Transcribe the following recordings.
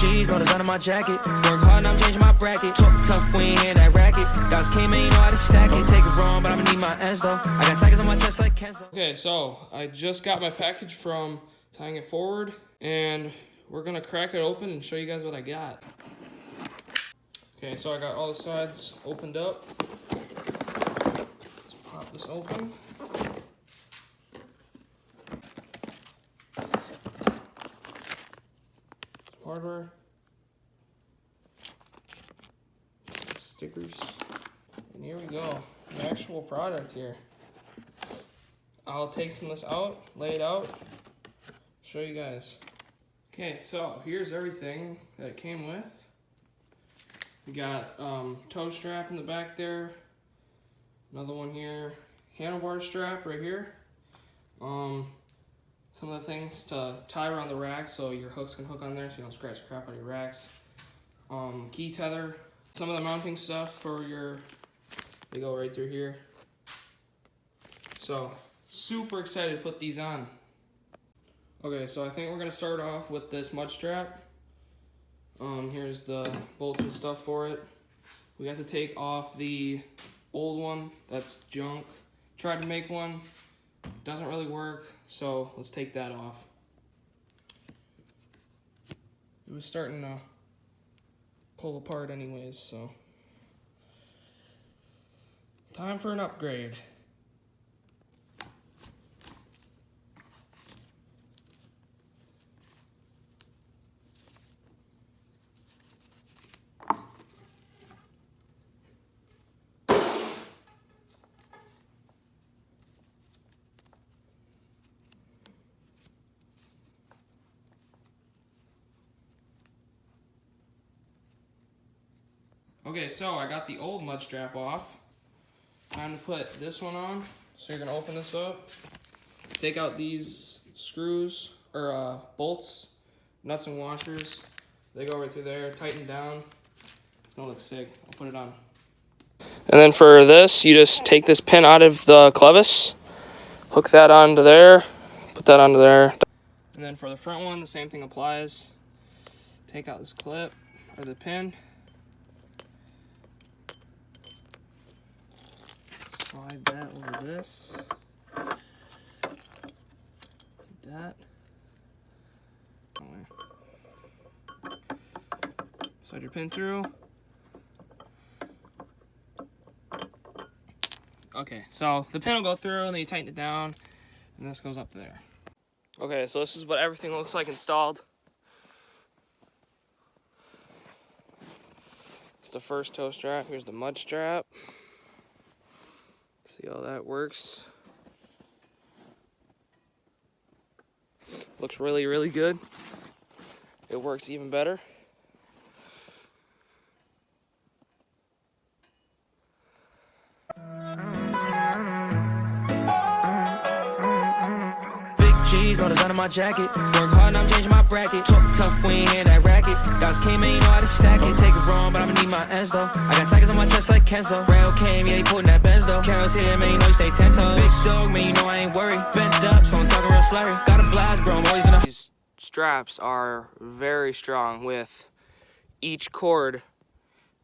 G's, no design on my jacket. Work hard and I'm changing my bracket. Talk tough, we ain't in that racket. Dogs came in, you know how to stack it. Don't take it wrong, but I'ma need my ends though. I got tigers on my chest like Kenzo. Okay, so I just got my package from Tying It Forward, and we're gonna crack it open and show you guys what I got. Okay, so I got all the sides opened up. Let's pop this open. Hardware. Stickers. And here we go. The actual product here. I'll take some of this out, lay it out, show you guys. Okay, so here's everything that it came with. We got Towstrap in the back there, another one here, handlebar strap right here. Some of the things to tie around the rack so your hooks can hook on there so you don't scratch the crap out of your racks. Key tether, some of the mounting stuff for your, they go right through here. So, super excited to put these on. Okay, so I think we're gonna start off with this mud strap. Here's the bolts and stuff for it. We have to take off the old one, that's junk. Tried to make one, doesn't really work, so let's take that off. It was starting to pull apart anyways, so. Time for an upgrade. Okay, so I got the old mud strap off. Time to put this one on. So you're gonna open this up, take out these screws, or bolts, nuts and washers. They go right through there, tighten down. It's gonna look sick. I'll put it on. And then for this, you just take this pin out of the clevis, hook that onto there, put that onto there. And then for the front one, the same thing applies. Take out this clip, or the pin. Slide that over this. Like that. Slide your pin through. Okay, so the pin will go through and then you tighten it down and this goes up there. Okay, so this is what everything looks like installed. It's the first toe strap. Here's the mud strap. See how that works. Looks really, really good. It works even better. G's, no design on my jacket. Work hard and I'm changing my bracket. Talk tough, we ain't in that racket. Dogs came in, you know how to stack it. Don't take it wrong, but I'ma need my ends though. I got tigers on my chest like Kenzo. Rail came, yeah, he putting that Benz though. Carol's here, man, you know you stay 10 toes. Big dog, man, you know I ain't worried. Bent up, so I'm talking real slurry. Got a blast, bro, I'm always in a... These straps are very strong, with each cord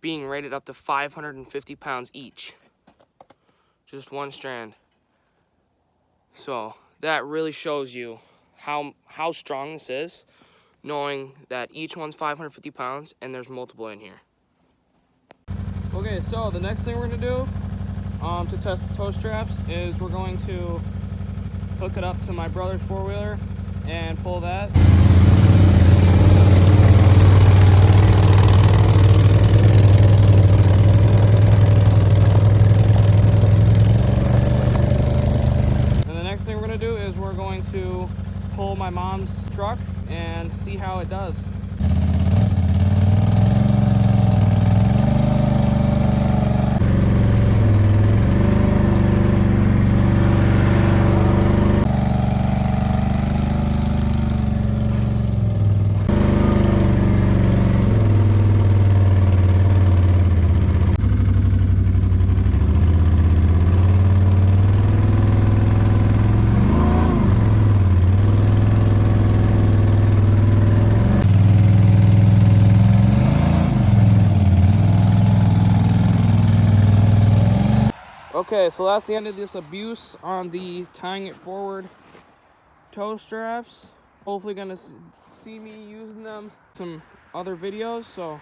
being rated up to 550 pounds each. Just one strand. So that really shows you how strong this is, knowing that each one's 550 pounds and there's multiple in here. Okay, so the next thing we're gonna do to test the toe straps is we're going to hook it up to my brother's four-wheeler and pull that. Thing we're going to do is we're going to pull my mom's truck and see how it does. Okay, so that's the end of this abuse on the Tying It Forward tow straps. Hopefully gonna see me using them some other videos, so